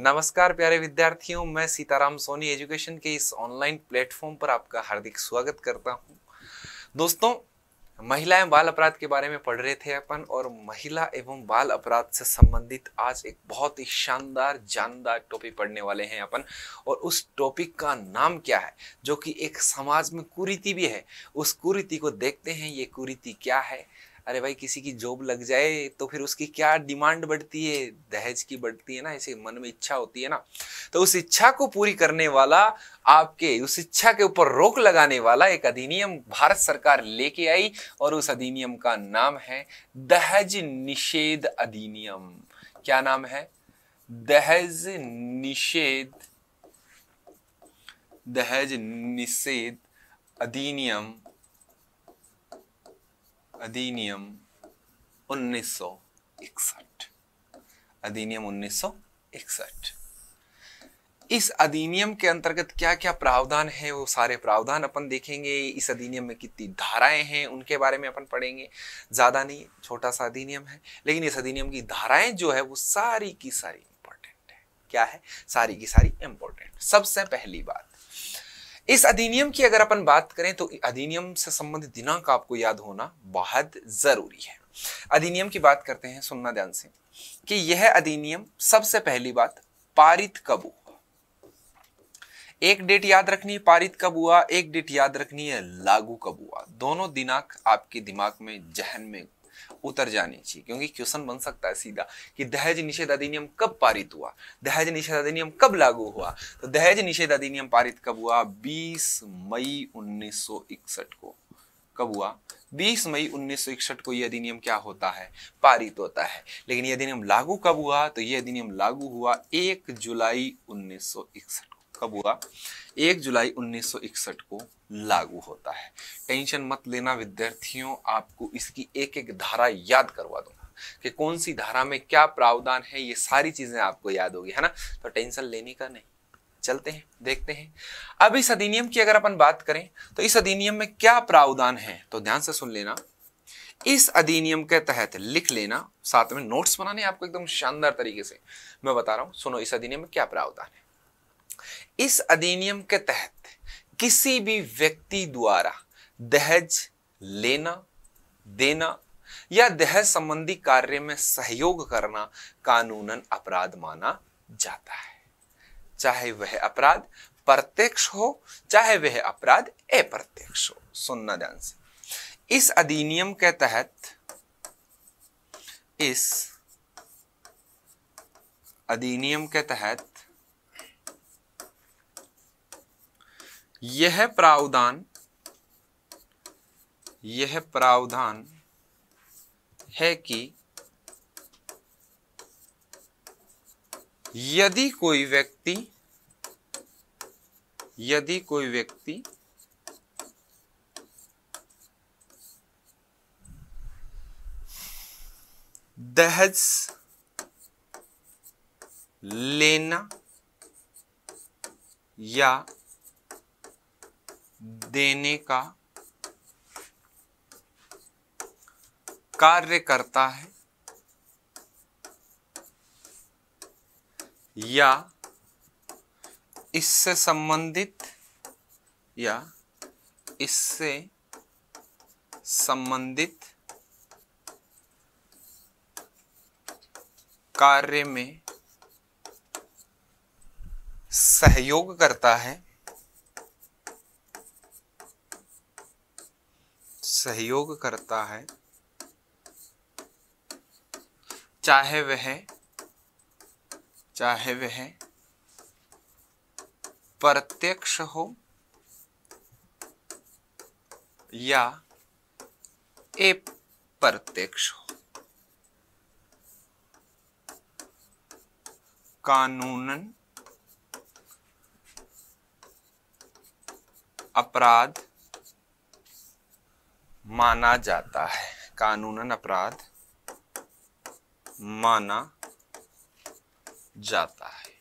नमस्कार प्यारे विद्यार्थियों, मैं सीताराम सोनी एजुकेशन के इस ऑनलाइन प्लेटफॉर्म पर आपका हार्दिक स्वागत करता हूं। दोस्तों, महिला एवं बाल अपराध के बारे में पढ़ रहे थे अपन, और महिला एवं बाल अपराध से संबंधित आज एक बहुत ही शानदार जानदार टॉपिक पढ़ने वाले हैं अपन। और उस टॉपिक का नाम क्या है, जो कि एक समाज में कुरीति भी है। उस कुरीति को देखते हैं, ये कुरीति क्या है। अरे भाई, किसी की जॉब लग जाए तो फिर उसकी क्या डिमांड बढ़ती है, दहेज की बढ़ती है ना, ऐसे मन में इच्छा होती है ना। तो उस इच्छा को पूरी करने वाला, आपके उस इच्छा के ऊपर रोक लगाने वाला एक अधिनियम भारत सरकार लेके आई, और उस अधिनियम का नाम है दहेज निषेध अधिनियम। क्या नाम है? दहेज निषेध अधिनियम 1961। अधिनियम 1961। इस अधिनियम के अंतर्गत क्या क्या प्रावधान है, वो सारे प्रावधान अपन देखेंगे। इस अधिनियम में कितनी धाराएं हैं, उनके बारे में अपन पढ़ेंगे। ज्यादा नहीं, छोटा सा अधिनियम है, लेकिन इस अधिनियम की धाराएं जो है वो सारी की सारी इंपॉर्टेंट है। क्या है? सारी की सारी इंपॉर्टेंट। सबसे पहली बात, इस अधिनियम की अगर अपन बात करें तो अधिनियम से संबंधित दिनांक आपको याद होना बहुत जरूरी है। अधिनियम की बात करते हैं, सुनना ध्यान से कि यह अधिनियम सबसे पहली बात पारित कब हुआ। एक डेट याद रखनी है पारित कब हुआ, एक डेट याद रखनी है लागू कब हुआ। दोनों दिनांक आपके दिमाग में, जहन में उतर जानी चाहिए, क्योंकि क्वेश्चन बन सकता है सीधा कि दहेज निषेध अधिनियम कब पारित हुआ, दहेज निषेध अधिनियम कब लागू हुआ। तो दहेज निषेध अधिनियम पारित कब हुआ? 20 मई 1961 को। कब हुआ? 20 मई 1961 को यह अधिनियम क्या होता है? पारित होता है। लेकिन यह अधिनियम लागू कब हुआ? तो यह अधिनियम लागू हुआ 1 जुलाई 1961 को। कब हुआ? 1 जुलाई 1961 को लागू होता है। टेंशन मत लेना विद्यार्थियों, आपको इसकी एक एक धारा याद करवा दूंगा कि कौन सी धारा में क्या प्रावधान है, ये सारी चीजें आपको याद होगी, है ना। तो टेंशन लेने का नहीं। चलते हैं, देखते हैं। अब इस अधिनियम की अगर अपन बात करें तो इस अधिनियम में क्या प्रावधान है, तो ध्यान से सुन लेना। इस अधिनियम के तहत लिख लेना, साथ में नोट्स बनाने आपको एकदम शानदार तरीके से मैं बता रहा हूं। सुनो, इस अधिनियम में क्या प्रावधान है। इस अधिनियम के तहत किसी भी व्यक्ति द्वारा दहेज लेना, देना या दहेज संबंधी कार्य में सहयोग करना कानूनन अपराध माना जाता है। चाहे वह अपराध प्रत्यक्ष हो, चाहे वह अपराध अप्रत्यक्ष हो। सुनना ध्यान से। इस अधिनियम के तहत, इस अधिनियम के तहत यह प्रावधान है कि यदि कोई व्यक्ति दहेज लेना या देने का कार्य करता है, या इससे संबंधित कार्य में सहयोग करता है, चाहे वह प्रत्यक्ष हो या अप्रत्यक्ष हो, कानूनन अपराध माना जाता है। कानूनन अपराध माना जाता है।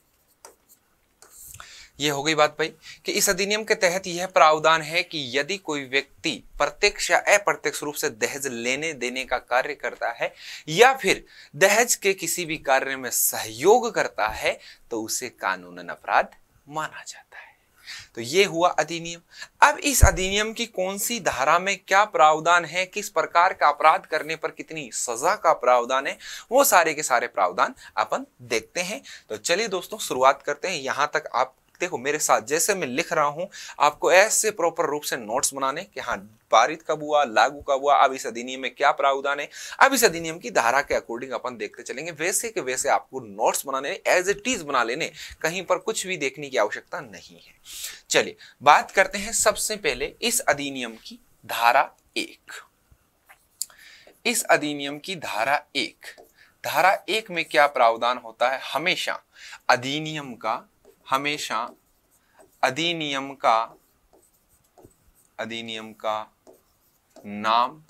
ये हो गई बात भाई कि इस अधिनियम के तहत यह प्रावधान है कि यदि कोई व्यक्ति प्रत्यक्ष या अप्रत्यक्ष रूप से दहेज लेने देने का कार्य करता है या फिर दहेज के किसी भी कार्य में सहयोग करता है तो उसे कानूनन अपराध माना जाता है। तो ये हुआ अधिनियम। अब इस अधिनियम की कौन सी धारा में क्या प्रावधान है, किस प्रकार का अपराध करने पर कितनी सजा का प्रावधान है, वो सारे के सारे प्रावधान अपन देखते हैं। तो चलिए दोस्तों शुरुआत करते हैं। यहां तक आप देखो मेरे साथ जैसे मैं लिख रहा हूं, आपको ऐसे प्रॉपर रूप से नोट्स बनाने कि हाँ पारित कब हुआ, लागू कब हुआ, अब इस अधिनियम में क्या प्रावधान है, अब इस अधिनियम की धारा के अकॉर्डिंग अपन देखते चलेंगे। वैसे के वैसे आपको नोट्स बनाने, एज इट इज बना लेने, कहीं पर कुछ भी देखने की आवश्यकता नहीं है। चलिए बात करते हैं सबसे पहले इस अधिनियम की धारा 1। इस अधिनियम की धारा 1, धारा 1 में क्या प्रावधान होता है? हमेशा अधिनियम का नाम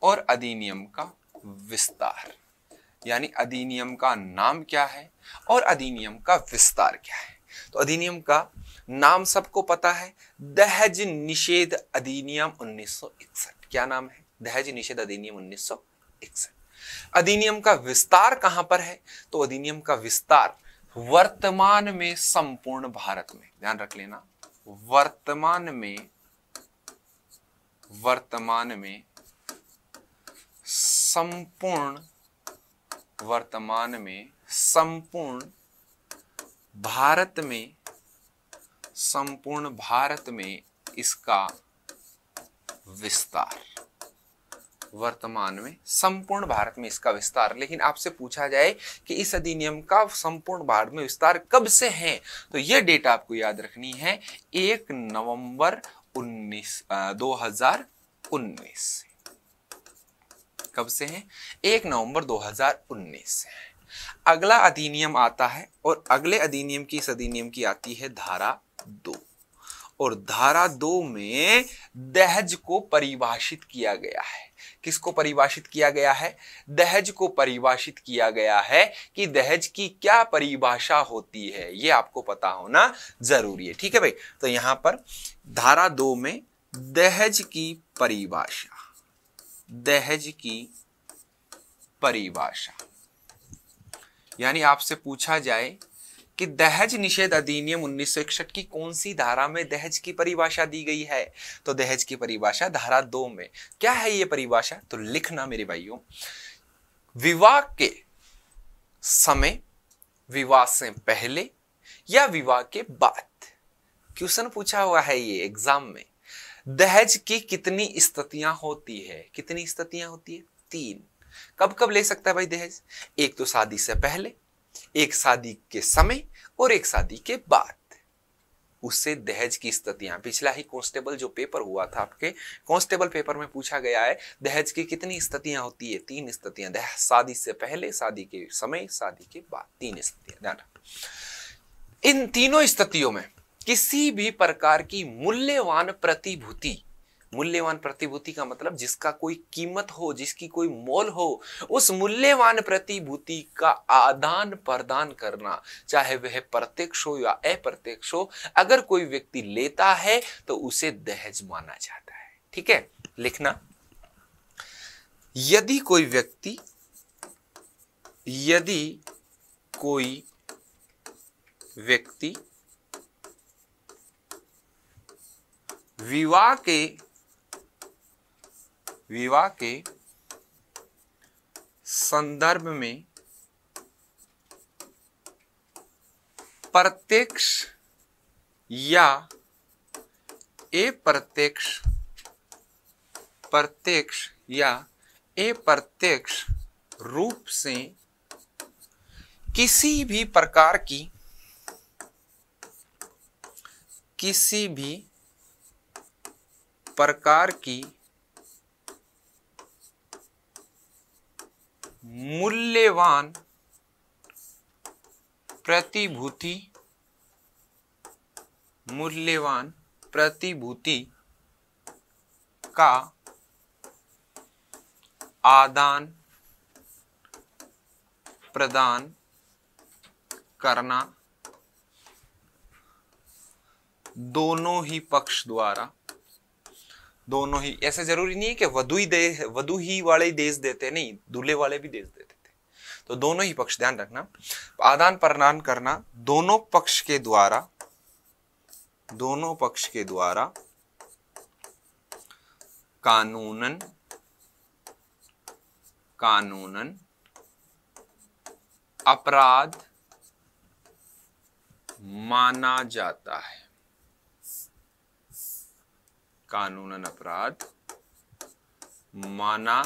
और अधिनियम का विस्तार, यानी अधिनियम का नाम क्या है और अधिनियम का विस्तार क्या है। तो अधिनियम का नाम सबको पता है, दहेज निषेध अधिनियम 1961। क्या नाम है? दहेज निषेध अधिनियम 1961। अधिनियम का विस्तार कहां पर है? तो अधिनियम का विस्तार वर्तमान में संपूर्ण भारत में, ध्यान रख लेना, वर्तमान में संपूर्ण भारत में इसका विस्तार, वर्तमान में संपूर्ण भारत में इसका विस्तार। लेकिन आपसे पूछा जाए कि इस अधिनियम का संपूर्ण भारत में विस्तार कब से है, तो यह डेट आपको याद रखनी है 1 नवंबर 2019। कब से है? 1 नवंबर 2019 से। अगला अधिनियम आता है और अगले अधिनियम की, इस अधिनियम की आती है धारा 2, और धारा 2 में दहेज को परिभाषित किया गया है। किसको परिभाषित किया गया है? दहेज को परिभाषित किया गया है कि दहेज की क्या परिभाषा होती है, यह आपको पता होना जरूरी है। ठीक है भाई। तो यहां पर धारा 2 में दहेज की परिभाषा, यानी आपसे पूछा जाए कि दहेज निषेध अधिनियम 1961 की कौन सी धारा में दहेज की परिभाषा दी गई है, तो दहेज की परिभाषा धारा 2 में। क्या है ये परिभाषा? तो लिखना मेरे भाइयों, विवाह के समय, विवाह से पहले या विवाह के बाद, क्वेश्चन पूछा हुआ है ये एग्जाम में, दहेज की कितनी स्थितियां होती है? कितनी स्थितियां होती है? 3। कब कब ले सकता है भाई दहेज? एक तो शादी से पहले, एक शादी के समय और एक शादी के बाद। उससे दहेज की स्थितियां, पिछला ही कांस्टेबल जो पेपर हुआ था आपके, कांस्टेबल पेपर में पूछा गया है दहेज की कितनी स्थितियां होती है? 3 स्थितियां, शादी से पहले, शादी के समय, शादी के बाद, 3 स्थितियां। ध्यान रखना, इन तीनों स्थितियों में किसी भी प्रकार की मूल्यवान प्रतिभूति, मूल्यवान प्रतिभूति का मतलब जिसका कोई कीमत हो, जिसकी कोई मोल हो, उस मूल्यवान प्रतिभूति का आदान प्रदान करना, चाहे वह प्रत्यक्ष हो या अप्रत्यक्ष हो, अगर कोई व्यक्ति लेता है तो उसे दहेज माना जाता है। ठीक है, लिखना, यदि कोई व्यक्ति विवाह के संदर्भ में प्रत्यक्ष या अप्रत्यक्ष रूप से किसी भी प्रकार की मूल्यवान प्रतिभूति का आदान प्रदान करना दोनों ही पक्ष द्वारा, दोनों ही, ऐसे जरूरी नहीं है कि वधु ही वाले देश देते, नहीं, दूल्हे वाले भी देश देते थे। तो दोनों ही पक्ष, ध्यान रखना, आदान प्रदान करना दोनों पक्ष के द्वारा, दोनों पक्ष के द्वारा कानूनन अपराध माना जाता है, कानूनन अपराध माना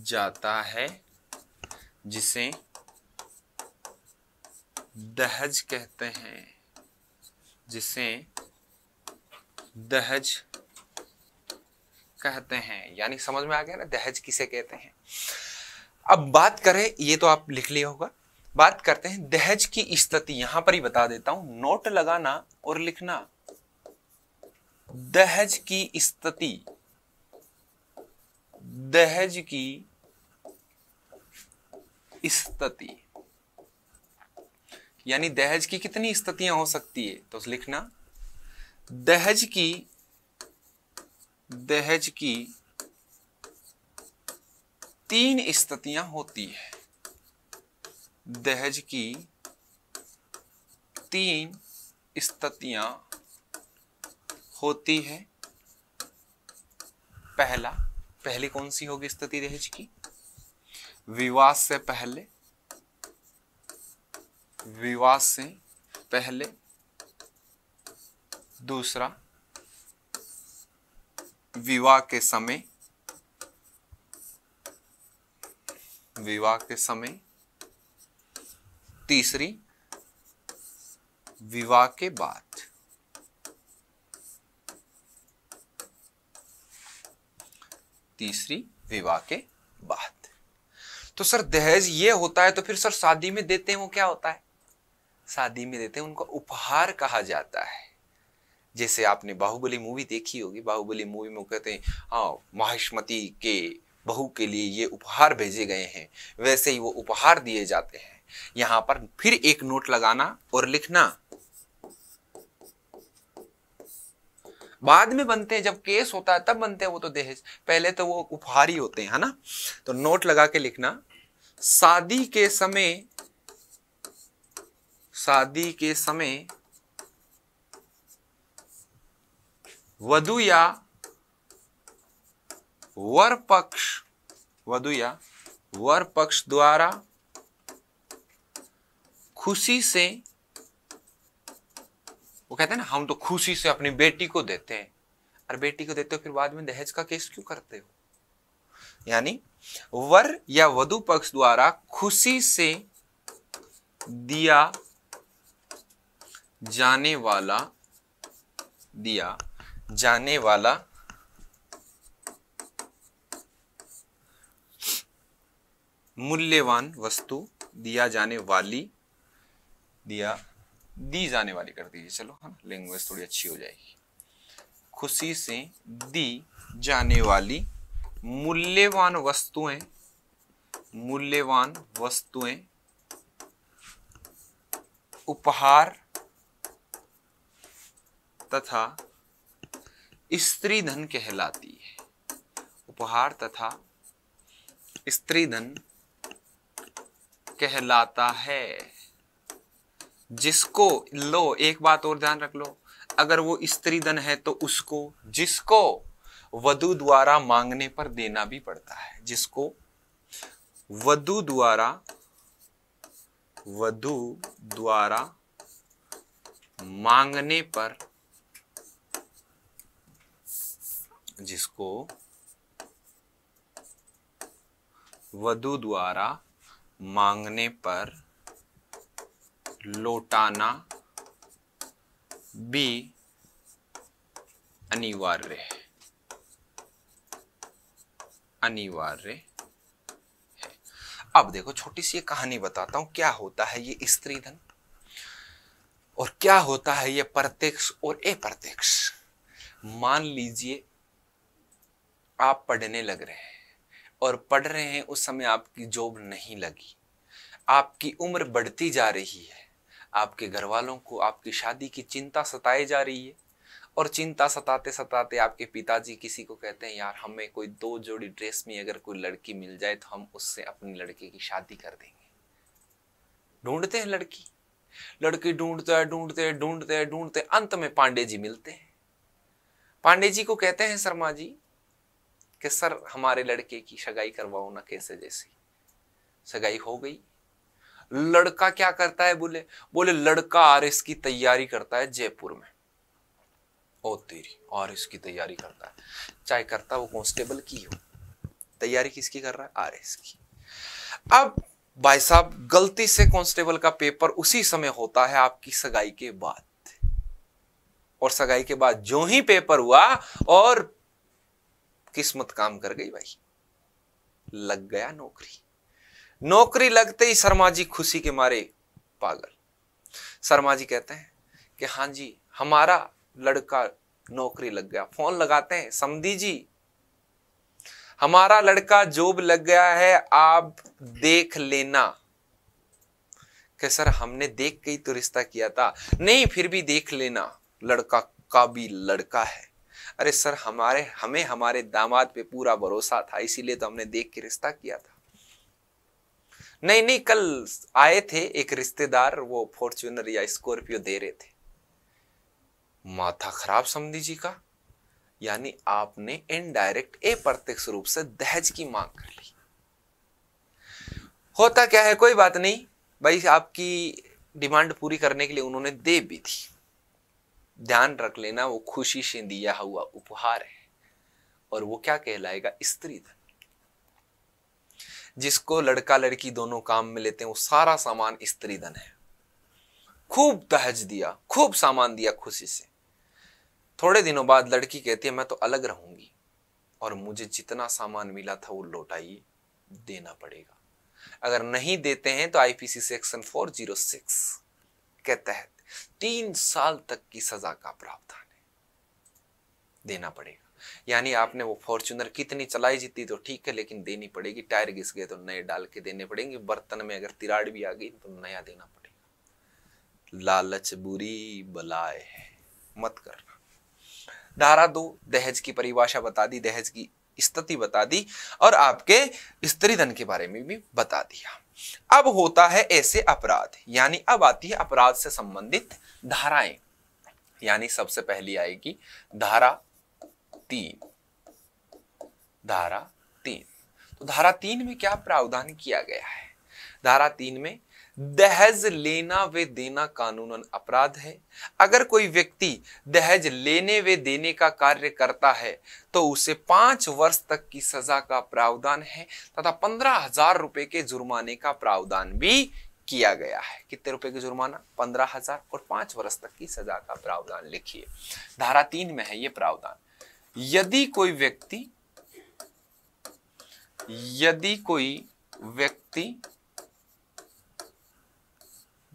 जाता है, जिसे दहेज कहते हैं, जिसे दहेज कहते हैं। यानी समझ में आ गया ना दहेज किसे कहते हैं। अब बात करें, ये तो आप लिख लिया होगा, बात करते हैं दहेज की स्थिति। यहां पर ही बता देता हूं, नोट लगाना और लिखना। दहेज की स्थिति, दहेज की स्थिति यानी दहेज की कितनी स्थितियां हो सकती है, तो लिखना दहेज की 3 स्थितियां होती है, दहेज की 3 स्थितियां होती है। पहली कौन सी होगी स्थिति दहेज की? विवाह से पहले, विवाह से पहले। दूसरा, विवाह के समय, विवाह के समय। तीसरी, विवाह के बाद। तीसरी, विवाह के बाद। तो सर दहेज ये होता है, तो फिर सर शादी में देते हैं वो क्या होता है? शादी में देते हैं उनको उपहार कहा जाता है। जैसे आपने बाहुबली मूवी देखी होगी, बाहुबली मूवी में वो कहते हैं हाँ माहिष्मती के बहू के लिए ये उपहार भेजे गए हैं, वैसे ही वो उपहार दिए जाते हैं। यहां पर फिर एक नोट लगाना और लिखना, बाद में बनते हैं, जब केस होता है तब बनते हैं वो तो दहेज, पहले तो वो उपहार ही होते हैं, है ना। तो नोट लगा के लिखना, शादी के समय, शादी के समय वधू या वर पक्ष, वधू या वर पक्ष द्वारा खुशी से, वो कहते हैं ना हम तो खुशी से अपनी बेटी को देते हैं, और बेटी को देते हो फिर बाद में दहेज का केस क्यों करते हो? यानी वर या वधू पक्ष द्वारा खुशी से दिया जाने वाला मूल्यवान वस्तु, दी जाने वाली कर दीजिए, चलो, है ना, लैंग्वेज थोड़ी अच्छी हो जाएगी। खुशी से दी जाने वाली मूल्यवान वस्तुएं उपहार तथा स्त्री धन कहलाती है। उपहार तथा स्त्री धन कहलाता है, जिसको, लो एक बात और ध्यान रख लो, अगर वो स्त्री धन है तो उसको, जिसको वधू द्वारा मांगने पर देना भी पड़ता है, जिसको वधू द्वारा मांगने पर, जिसको वधू द्वारा मांगने पर लौटाना भी अनिवार्य है, अनिवार्य है। अब देखो छोटी सी कहानी बताता हूं, क्या होता है ये स्त्री धन और क्या होता है ये प्रत्यक्ष और अप्रत्यक्ष। मान लीजिए आप पढ़ने लग रहे हैं और पढ़ रहे हैं, उस समय आपकी जॉब नहीं लगी, आपकी उम्र बढ़ती जा रही है, आपके घर वालों को आपकी शादी की चिंता सताए जा रही है, और चिंता सताते सताते आपके पिताजी किसी को कहते हैं यार हमें कोई 2 जोड़ी ड्रेस में अगर कोई लड़की मिल जाए तो हम उससे अपनी लड़के की शादी कर देंगे। ढूंढते हैं लड़की, लड़की ढूंढते ढूंढते ढूंढते ढूंढते अंत में पांडे जी मिलते हैं। पांडे जी को कहते हैं शर्मा जी कि सर हमारे लड़के की सगाई करवाओ ना, कैसे जैसी। सगाई हो गई। लड़का क्या करता है, बोले लड़का आरएस की तैयारी करता है जयपुर में। ओ तेरी, आरएस की तैयारी करता है, चाहे करता वो कांस्टेबल की हो, तैयारी किसकी कर रहा है, आरएस की। अब भाई साहब गलती से कांस्टेबल का पेपर उसी समय होता है आपकी सगाई के बाद, और सगाई के बाद जो ही पेपर हुआ और किस्मत काम कर गई भाई, लग गया नौकरी। नौकरी लगते ही शर्मा जी खुशी के मारे पागल। शर्मा जी कहते हैं कि हाँ जी हमारा लड़का नौकरी लग गया। फोन लगाते हैं, समधी जी हमारा लड़का जॉब लग गया है, आप देख लेना। कि सर हमने देख के ही तो रिश्ता किया था। नहीं फिर भी देख लेना, लड़का काबिल लड़का है। अरे सर हमें हमारे दामाद पे पूरा भरोसा था, इसीलिए तो हमने देख के रिश्ता किया था। नहीं कल आए थे एक रिश्तेदार, वो फॉर्च्यूनर या स्कॉर्पियो दे रहे थे। माथा खराब समधी जी का, यानी आपने इनडायरेक्ट अप्रत्यक्ष रूप से दहेज की मांग कर ली। होता क्या है, कोई बात नहीं भाई, आपकी डिमांड पूरी करने के लिए उन्होंने दे भी थी। ध्यान रख लेना वो खुशी से दिया हुआ उपहार है, और वो क्या कहलाएगा, स्त्री धन। जिसको लड़का लड़की दोनों काम में लेते हैं वो सारा सामान स्त्री धन है। खूब दहेज दिया, खूब सामान दिया खुशी से। थोड़े दिनों बाद लड़की कहती है मैं तो अलग रहूंगी, और मुझे जितना सामान मिला था वो लौटाइए, देना पड़ेगा। अगर नहीं देते हैं तो आईपीसी सेक्शन 406 के तहत 3 साल तक की सजा का प्रावधान है, देना पड़ेगा। यानी आपने वो फॉर्च्यूनर कितनी चलाई जितनी तो ठीक है, लेकिन देनी पड़ेगी। टायर घिस गए तो नए डाल के देने पड़ेंगे, बर्तन में अगर तिराड़ भी आ गई तो नया देना पड़ेगा। लालच बुरी बलाए है, मत करना। धारा 2 दहेज की परिभाषा बता दी, दहेज की स्थिति बता दी, और आपके स्त्री धन के बारे में भी बता दिया। अब होता है ऐसे अपराध, यानी अब आती है अपराध से संबंधित धाराएं। यानी सबसे पहली आएगी धारा 3। धारा 3, तो धारा 3 में क्या प्रावधान किया गया है? धारा 3 में दहेज लेना व देना कानूनन अपराध है। अगर कोई व्यक्ति दहेज लेने व देने का कार्य करता है तो उसे 5 वर्ष तक की सजा का प्रावधान है, तथा 15,000 रुपए के जुर्माने का प्रावधान भी किया गया है। कितने रुपए की जुर्माना? 15,000, और 5 वर्ष तक की सजा का प्रावधान लिखिए। धारा 3 में है ये प्रावधान। यदि कोई व्यक्ति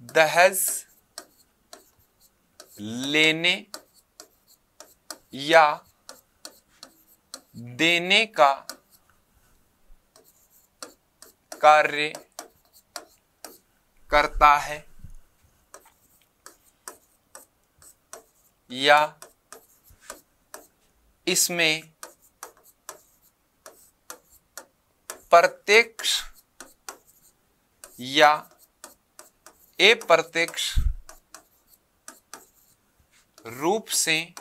दहेज लेने या देने का कार्य करता है या इसमें प्रत्यक्ष या अप्रत्यक्ष रूप से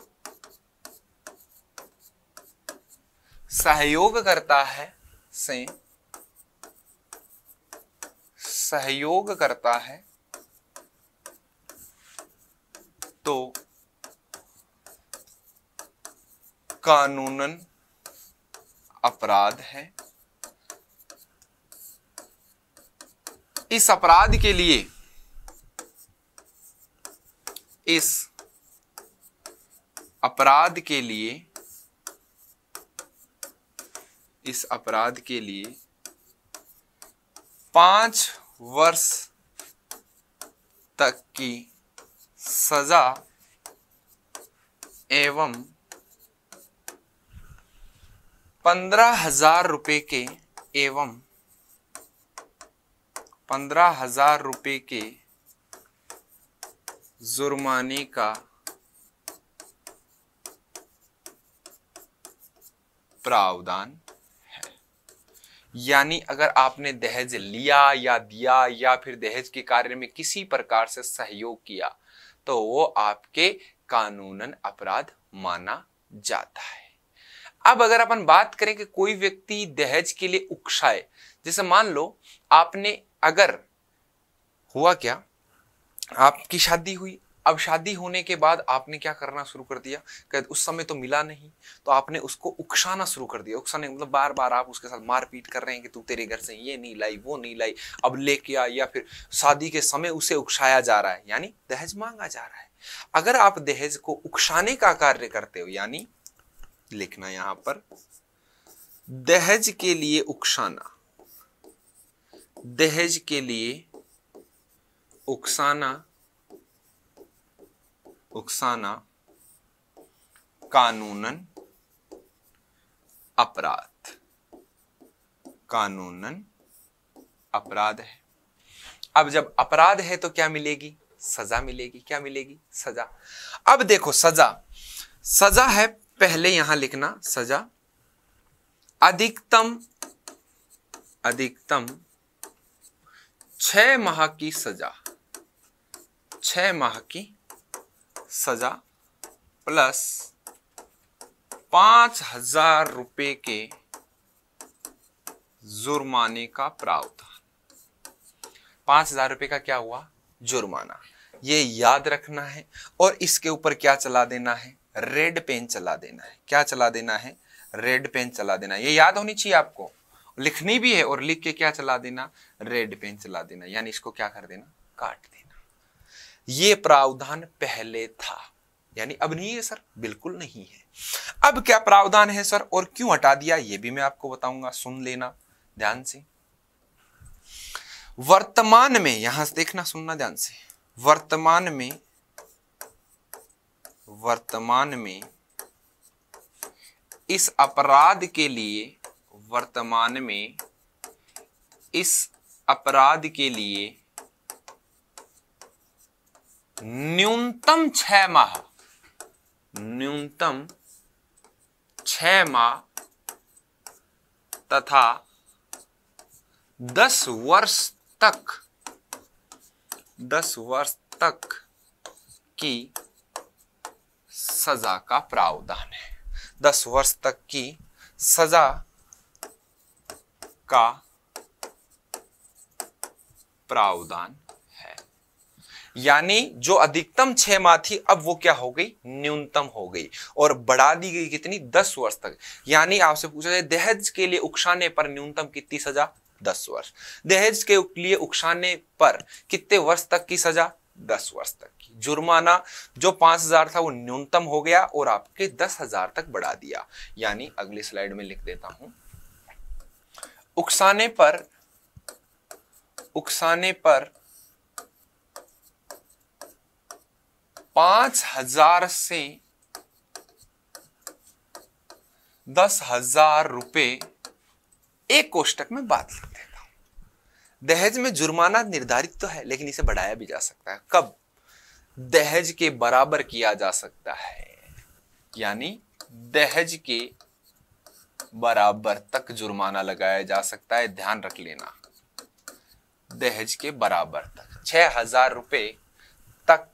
सहयोग करता है तो कानूनन अपराध है। इस अपराध के लिए इस अपराध के लिए 5 वर्ष तक की सजा एवं 15,000 रुपए के 15,000 रुपए के जुर्माने का प्रावधान है। यानी अगर आपने दहेज लिया या दिया या फिर दहेज के कार्य में किसी प्रकार से सहयोग किया तो वो आपके कानूनन अपराध माना जाता है। अब अगर अपन बात करें कि कोई व्यक्ति दहेज के लिए उकसाए, जैसे मान लो आपने, अगर हुआ क्या, आपकी शादी हुई, अब शादी होने के बाद आपने क्या करना शुरू कर दिया कि उस समय तो मिला नहीं, तो आपने उसको उकसाना शुरू कर दिया। उकसाने मतलब बार बार आप उसके साथ मारपीट कर रहे हैं कि तू तेरे घर से ये नहीं लाई, वो नहीं लाई, अब लेके आ, या फिर शादी के समय उसे उकसाया जा रहा है, यानी दहेज मांगा जा रहा है। अगर आप दहेज को उकसाने का कार्य करते हो, यानी लिखना यहां पर दहेज के लिए उकसाना, दहेज के लिए उकसाना, उकसाना कानूनन अपराध, कानूनन अपराध है। अब जब अपराध है तो क्या मिलेगी? सजा मिलेगी। क्या मिलेगी? सजा। अब देखो सजा, सजा है, पहले यहां लिखना सजा अधिकतम, अधिकतम 6 माह की सजा, 6 माह की सजा प्लस 5,000 रुपए के जुर्माने का प्रावधान। 5,000 रुपए का क्या हुआ? जुर्माना। ये याद रखना है और इसके ऊपर क्या चला देना है? रेड पेन चला देना है। क्या चला देना है? रेड पेन चला देना है। ये याद होनी चाहिए आपको, लिखनी भी है, और लिख के क्या चला देना? रेड पेन चला देना, यानी इसको क्या कर देना? काट देना। ये प्रावधान पहले था, यानी अब नहीं है सर, बिल्कुल नहीं है। अब क्या प्रावधान है सर और क्यों हटा दिया, ये भी मैं आपको बताऊंगा, सुन लेना ध्यान से। वर्तमान में, यहां से देखना, सुनना ध्यान से, वर्तमान में, वर्तमान में इस अपराध के लिए, वर्तमान में इस अपराध के लिए न्यूनतम 6 माह, न्यूनतम 6 माह तथा 10 वर्ष तक, 10 वर्ष तक की सजा का प्रावधान है। 10 वर्ष तक की सजा का प्रावधान है। यानी जो अधिकतम 6 माह थी, अब वो क्या हो गई? न्यूनतम हो गई, और बढ़ा दी गई कितनी? 10 वर्ष तक। यानी आपसे पूछा जाए दहेज के लिए उकसाने पर न्यूनतम कितनी सजा? 10 वर्ष। दहेज के लिए उकसाने पर कितने वर्ष तक की सजा? 10 वर्ष तक की। जुर्माना जो 5,000 था वो न्यूनतम हो गया और आपके 10,000 तक बढ़ा दिया। यानी अगली स्लाइड में लिख देता हूं, उकसाने पर, उकसाने पर 5,000 से 10,000 रुपए, एक कोष्टक में बात लिख देता हूं। दहेज में जुर्माना निर्धारित तो है, लेकिन इसे बढ़ाया भी जा सकता है। कब? दहेज के बराबर किया जा सकता है, यानी दहेज के बराबर तक जुर्माना लगाया जा सकता है। ध्यान रख लेना, दहेज के बराबर तक 6,000 रुपए तक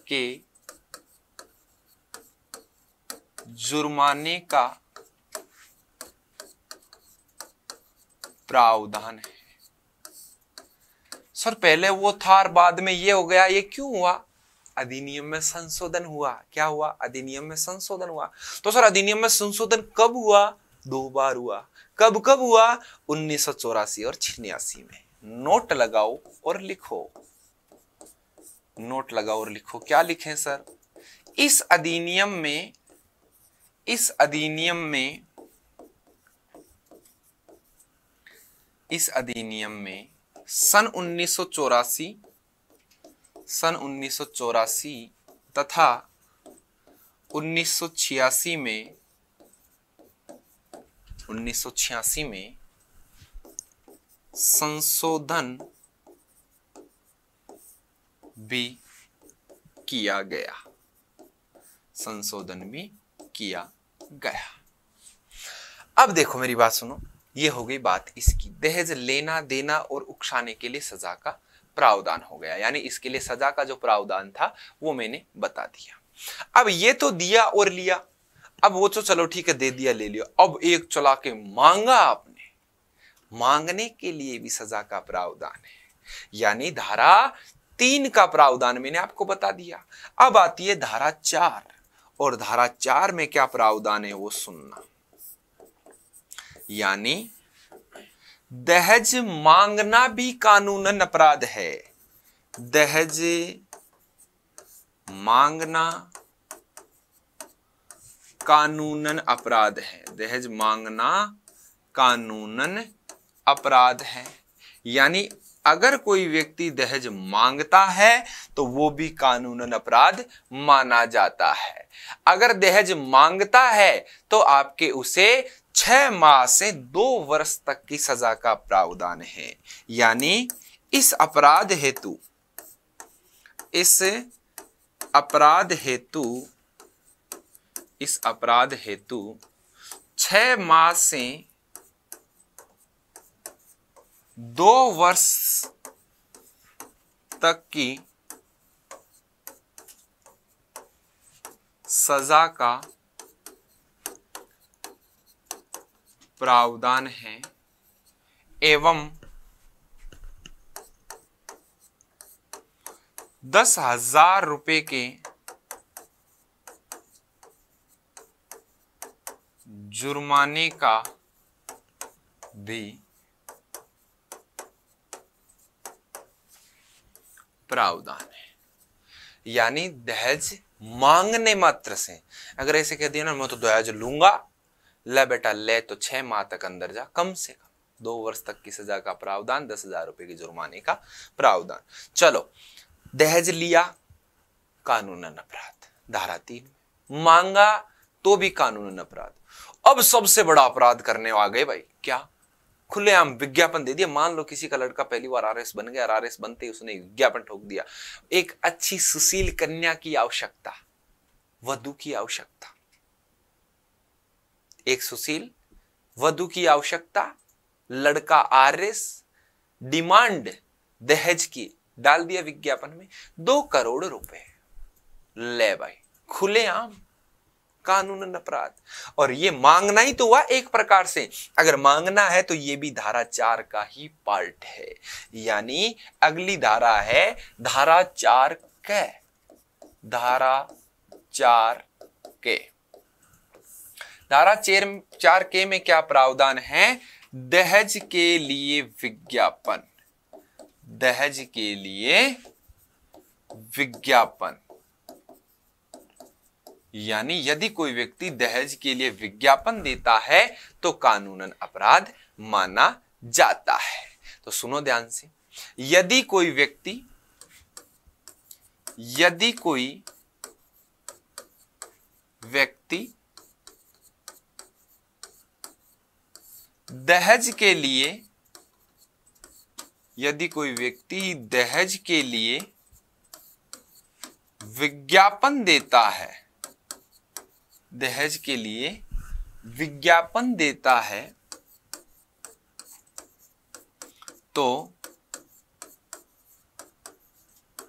के जुर्माने का प्रावधान है। सर पहले वो था और बाद में ये हो गया, ये क्यों हुआ? अधिनियम में संशोधन हुआ। क्या हुआ? अधिनियम में संशोधन हुआ। तो सर अधिनियम में संशोधन कब हुआ? 2 बार हुआ। कब कब हुआ? 1984 और 86 में। नोट लगाओ और लिखो, नोट लगाओ और लिखो। क्या लिखें सर? इस अधिनियम में, इस अधिनियम में, इस अधिनियम में सन 1984, सन 1984 तथा 1986 में, 1986 में संशोधन भी किया गया, संशोधन भी किया गया। अब देखो मेरी बात सुनो, ये हो गई बात इसकी, दहेज लेना देना और उकसाने के लिए सजा का प्रावधान हो गया, यानी इसके लिए सजा का जो प्रावधान था वो मैंने बता दिया। अब ये तो दिया और लिया, अब वो तो चलो ठीक है दे दिया ले लिया, अब एक चला के मांगा आपने, मांगने के लिए भी सजा का प्रावधान है, यानी धारा 3 का प्रावधान मैंने आपको बता दिया। अब आती है धारा 4, और धारा 4 में क्या प्रावधान है वो सुनना, यानी दहेज मांगना भी कानूनन अपराध है। दहेज मांगना कानूनन अपराध है, दहेज मांगना कानूनन अपराध है, यानी अगर कोई व्यक्ति दहेज मांगता है तो वो भी कानूनन अपराध माना जाता है। अगर दहेज मांगता है तो आपके उसे 6 माह से 2 वर्ष तक की सजा का प्रावधान है, यानी इस अपराध हेतु 6 माह से 2 वर्ष तक की सजा का प्रावधान है, एवं 10,000 रुपए के जुर्माने का भी प्रावधान है। यानी दहेज मांगने मात्र से, अगर ऐसे कह दिया ना मैं तो दहेज लूंगा, ले बेटा ले, तो 6 माह तक अंदर जा, कम से कम 2 वर्ष तक की सजा का प्रावधान, 10,000 रुपए की जुर्माने का प्रावधान। चलो, दहेज लिया कानूनन अपराध, धारा 3 में मांगा तो भी कानूनन अपराध। अब सबसे बड़ा अपराध करने आ गए भाई, क्या? खुलेआम विज्ञापन दे दिया। मान लो किसी का लड़का पहली बार आरएस बन गया, आरएस बनते ही उसने विज्ञापन ठोक दिया, एक अच्छी सुशील कन्या की आवश्यकता, वधू की आवश्यकता, एक सुशील वधू की आवश्यकता, लड़का आरएस, डिमांड दहेज की, डाल दिया विज्ञापन में 2 करोड़ रुपए, ले भाई, खुलेआम कानूनन अपराध। और ये मांगना ही तो हुआ एक प्रकार से, अगर मांगना है तो ये भी धारा 4 का ही पार्ट है, यानी अगली धारा है धारा 4 के, धारा 4 के। धारा 4 के में क्या प्रावधान है? दहेज के लिए विज्ञापन, दहेज के लिए विज्ञापन, यानी यदि कोई व्यक्ति दहेज के लिए विज्ञापन देता है तो कानूनन अपराध माना जाता है। तो सुनो ध्यान से, यदि कोई व्यक्ति दहेज के लिए, यदि कोई व्यक्ति दहेज के लिए विज्ञापन देता है, दहेज के लिए विज्ञापन देता है, तो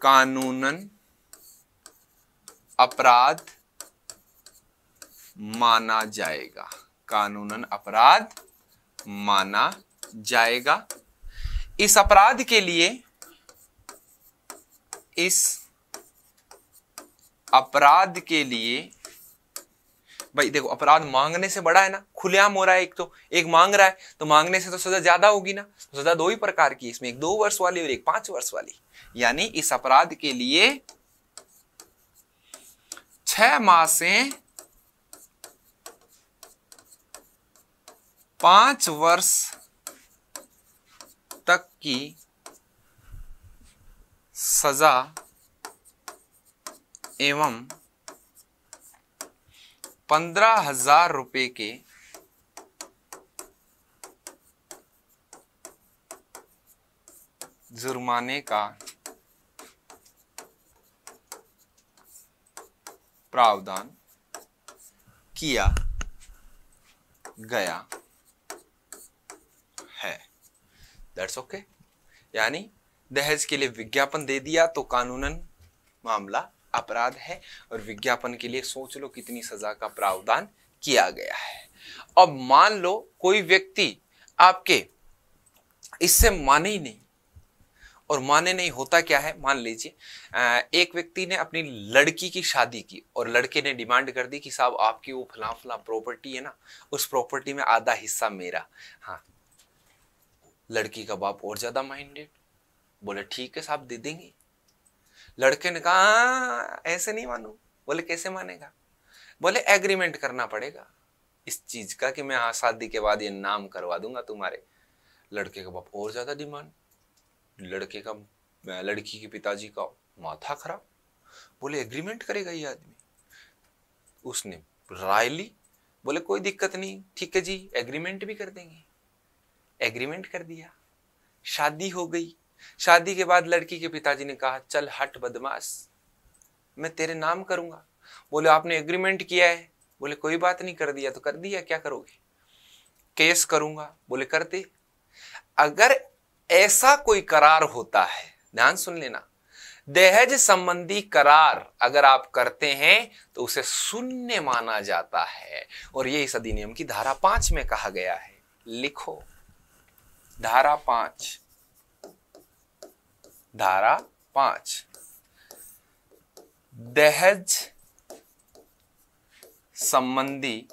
कानूनन अपराध माना जाएगा, कानूनन अपराध माना जाएगा। इस अपराध के लिए, इस अपराध के लिए भाई देखो, अपराध मांगने से बड़ा है ना, खुलेआम हो रहा है, एक मांग रहा है, तो मांगने से तो सजा ज्यादा होगी ना, तो सजा 2 ही प्रकार की, इसमें एक 2 वर्ष वाली और एक 5 वर्ष वाली। यानी इस अपराध के लिए 6 माह से 5 वर्ष तक की सजा एवं 15,000 रुपए के जुर्माने का प्रावधान किया गया है। That's okay. यानी दहेज के लिए विज्ञापन दे दिया तो कानूनन मामला अपराध है, और विज्ञापन के लिए सोच लो कितनी सजा का प्रावधान किया गया है। अब मान लो कोई व्यक्ति आपके इससे माने ही नहीं, और माने नहीं होता क्या है, मान लीजिए एक व्यक्ति ने अपनी लड़की की शादी की और लड़के ने डिमांड कर दी कि साहब आपकी वो फला फला प्रॉपर्टी है ना, उस प्रॉपर्टी में आधा हिस्सा मेरा। हाँ, लड़की का बाप और ज्यादा माइंडेड, बोले ठीक है साहब दे देंगे। लड़के ने कहा ऐसे नहीं मानू। बोले कैसे मानेगा? बोले एग्रीमेंट करना पड़ेगा इस चीज का कि मैं हाँ शादी के बाद ये नाम करवा दूंगा तुम्हारे। लड़के का बाप और ज्यादा डिमांड, लड़की के पिताजी का माथा खराब, बोले एग्रीमेंट करेगा ये आदमी। उसने राय ली, बोले कोई दिक्कत नहीं, ठीक है जी एग्रीमेंट भी कर देंगे। एग्रीमेंट कर दिया, शादी हो गई। शादी के बाद लड़की के पिताजी ने कहा चल हट बदमाश, मैं तेरे नाम करूंगा। बोले आपने एग्रीमेंट किया है। बोले कोई बात नहीं, कर दिया तो कर दिया, क्या करोगे? केस करूंगा। बोले करते। अगर ऐसा कोई करार होता है, ध्यान सुन लेना, दहेज संबंधी करार अगर आप करते हैं तो उसे शून्य माना जाता है, और ये इस अधिनियम की धारा 5 में कहा गया है। लिखो धारा 5, धारा 5, दहेज संबंधी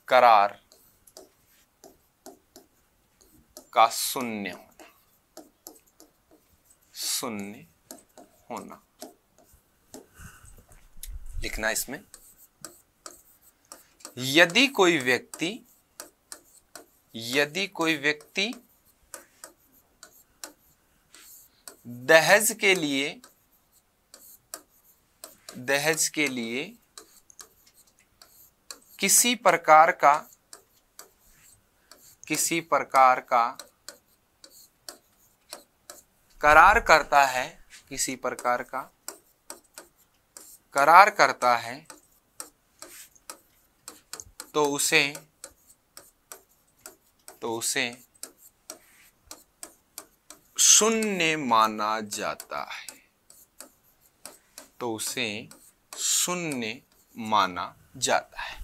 करार का शून्य होना। लिखना इसमें, यदि कोई व्यक्ति दहेज के लिए किसी प्रकार का करार करता है, तो उसे शून्य माना जाता है।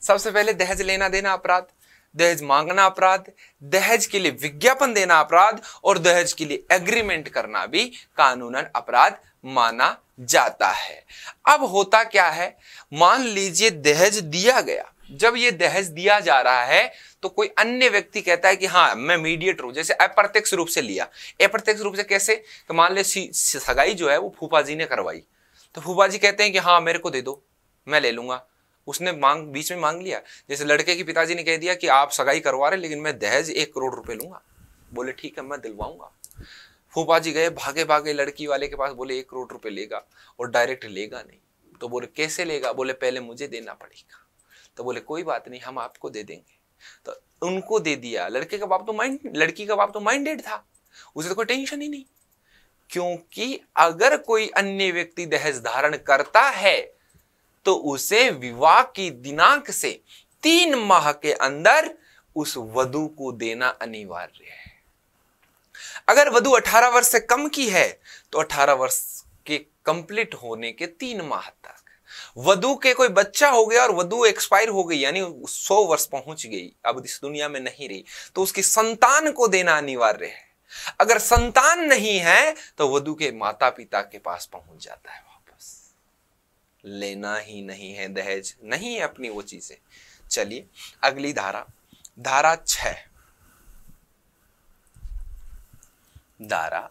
सबसे पहले दहेज लेना देना अपराध, दहेज मांगना अपराध, दहेज के लिए विज्ञापन देना अपराध, और दहेज के लिए एग्रीमेंट करना भी कानूनन अपराध माना जाता है। अब होता क्या है, मान लीजिए दहेज दिया गया, जब ये दहेज दिया जा रहा है तो कोई अन्य व्यक्ति कहता है कि हाँ मैं मीडिएटर हूं, जैसे अप्रत्यक्ष रूप से लिया। अप्रत्यक्ष रूप से कैसे? तो मान ले सगाई जो है वो फूफा जी ने करवाई, तो फूफा जी कहते हैं कि हाँ मेरे को दे दो, मैं ले लूंगा। उसने बीच में मांग लिया। जैसे लड़के के पिताजी ने कह दिया कि आप सगाई करवा रहे लेकिन मैं दहेज 1 करोड़ रुपए लूंगा। बोले ठीक है मैं दिलवाऊंगा। फूफा जी गए भागे भागे लड़की वाले के पास, बोले 1 करोड़ रुपए लेगा, और डायरेक्ट लेगा नहीं। तो बोले कैसे लेगा? बोले पहले मुझे देना पड़ेगा। तो बोले कोई बात नहीं हम आपको दे देंगे। तो उनको दे दिया। लड़की का बाप तो माइंडेड था, उसे तो कोई टेंशन ही नहीं, क्योंकि अगर कोई अन्य व्यक्ति दहेज धारण करता है तो उसे विवाह की दिनांक से 3 माह के अंदर उस वधू को देना अनिवार्य है। अगर वधू 18 वर्ष से कम की है तो 18 वर्ष के कंप्लीट होने के 3 माह तक, वधू के कोई बच्चा हो गया और वधू एक्सपायर हो गई यानी 100 वर्ष पहुंच गई, अब इस दुनिया में नहीं रही, तो उसकी संतान को देना अनिवार्य है। अगर संतान नहीं है तो वधू के माता पिता के पास पहुंच जाता है वापस। लेना ही नहीं है दहेज, नहीं है अपनी वो चीजें। चलिए अगली धारा, धारा 6, धारा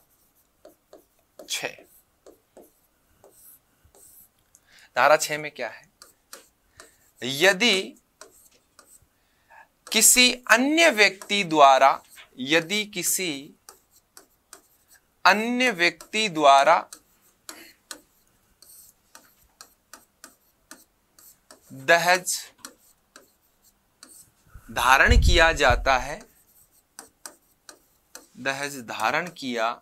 6। धारा 6 में क्या है? यदि किसी अन्य व्यक्ति द्वारा दहेज धारण किया जाता है, दहेज धारण किया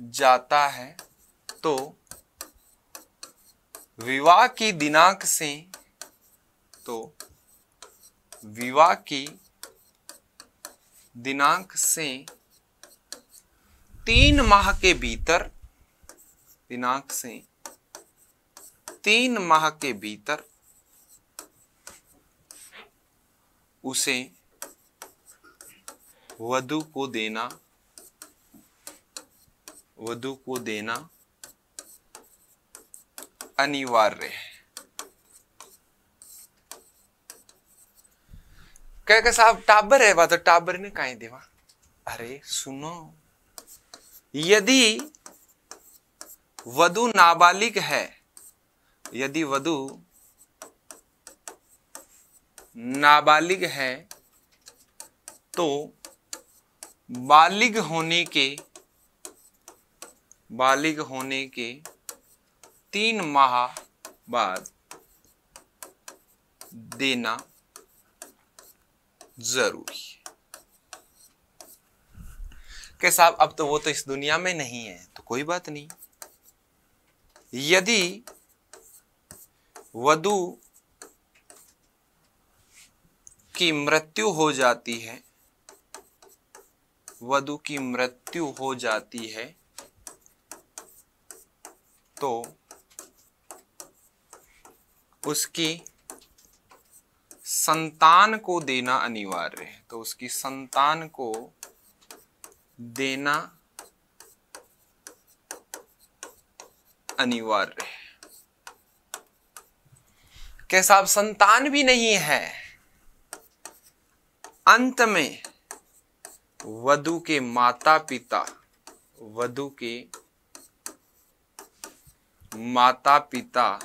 जाता है तो विवाह की दिनांक से, तो विवाह की दिनांक से 3 माह के भीतर, दिनांक से 3 माह के भीतर उसे वधु को देना, वधु को देना अनिवार्य है। कह साहब टाबर है बात, तो टाबर ने काहे देवा? अरे सुनो, यदि वधु नाबालिग है, यदि वधु नाबालिग है तो बालिग होने के 3 माह बाद देना जरूरी है। कि साहब अब तो वो तो इस दुनिया में नहीं है, तो कोई बात नहीं। यदि वधु की मृत्यु हो जाती है, वधु की मृत्यु हो जाती है तो उसकी संतान को देना अनिवार्य है, तो उसकी संतान को देना अनिवार्य है। कैसा अब संतान भी नहीं है, अंत में वधु के माता पिता, वधु के माता पिता,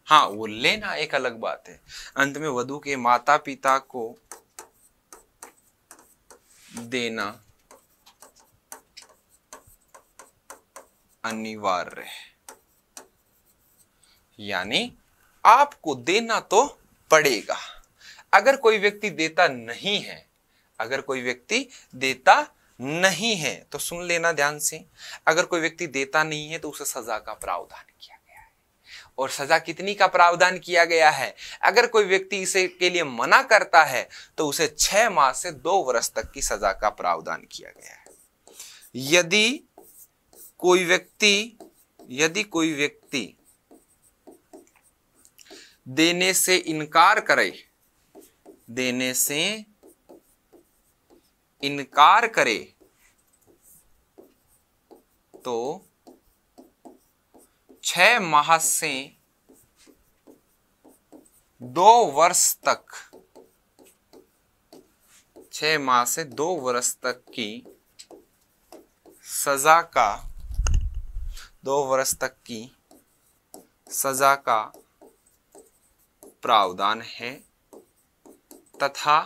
हाँ वो लेना एक अलग बात है, अंत में वधु के माता पिता को देना अनिवार्य है। यानी आपको देना तो पड़ेगा। अगर कोई व्यक्ति देता नहीं है, अगर कोई व्यक्ति देता नहीं है तो सुन लेना ध्यान से, अगर कोई व्यक्ति देता नहीं है तो उसे सजा का प्रावधान किया गया है। और सजा कितनी का प्रावधान किया गया है? अगर कोई व्यक्ति इसे के लिए मना करता है तो उसे 6 माह से 2 वर्ष तक की सजा का प्रावधान किया गया है। यदि कोई व्यक्ति देने से इनकार करे, देने से इनकार करे तो 6 माह से 2 वर्ष तक, 6 माह से 2 वर्ष तक की सजा का, 2 वर्ष तक की सजा का प्रावधान है तथा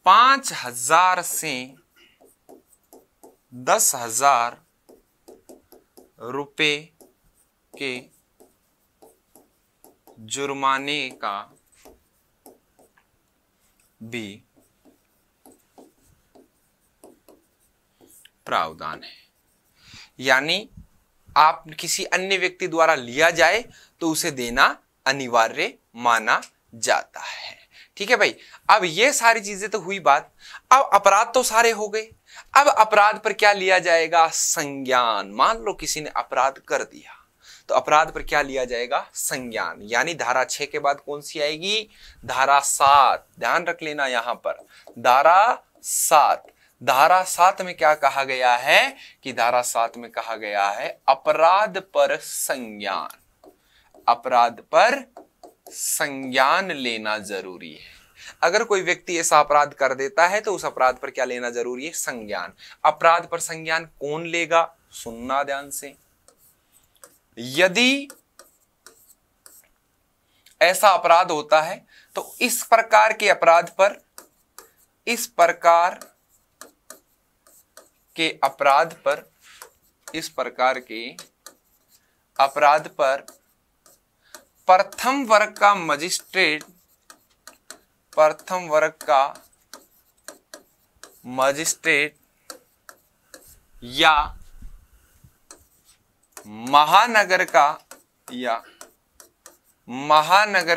5,000 से 10,000 रुपए के जुर्माने का भी प्रावधान है। यानी आप किसी अन्य व्यक्ति द्वारा लिया जाए तो उसे देना अनिवार्य माना जाता है। ठीक है भाई, अब ये सारी चीजें तो हुई बात। अब अपराध तो सारे हो गए, अब अपराध पर क्या लिया जाएगा? संज्ञान। मान लो किसी ने अपराध कर दिया तो अपराध पर क्या लिया जाएगा? संज्ञान। यानी धारा 6 के बाद कौन सी आएगी? धारा 7। ध्यान रख लेना यहां पर, धारा 7। धारा 7 में क्या कहा गया है कि धारा 7 में कहा गया है अपराध पर संज्ञान, अपराध पर संज्ञान लेना जरूरी है। अगर कोई व्यक्ति ऐसा अपराध कर देता है तो उस अपराध पर क्या लेना जरूरी है? संज्ञान। अपराध पर संज्ञान कौन लेगा? सुनना ध्यान से। यदि ऐसा अपराध होता है तो इस प्रकार के अपराध पर, इस प्रकार के अपराध पर, इस प्रकार के अपराध पर प्रथम वर्ग का मजिस्ट्रेट, प्रथम वर्ग का मजिस्ट्रेट या महानगर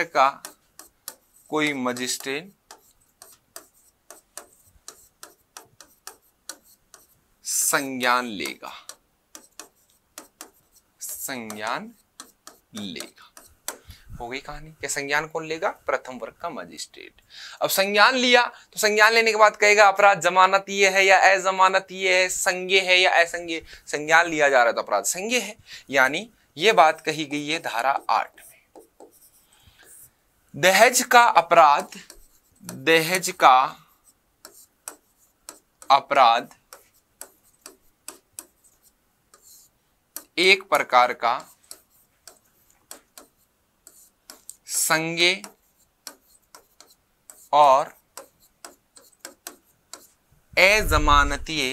का कोई मजिस्ट्रेट संज्ञान लेगा। हो गई कहानी। क्या संज्ञान कौन लेगा? प्रथम वर्ग का मजिस्ट्रेट। अब संज्ञान लिया तो संज्ञान लेने के बाद कहेगा अपराध जमानतीय है या अजमानतीय है, संज्ञेय है या असंज्ञेय। संज्ञान लिया जा रहा है तो अपराध संज्ञेय है, यानी ये बात कही गई है धारा 8 में। दहेज का अपराध एक प्रकार का संज्ञेय और अजमानतीय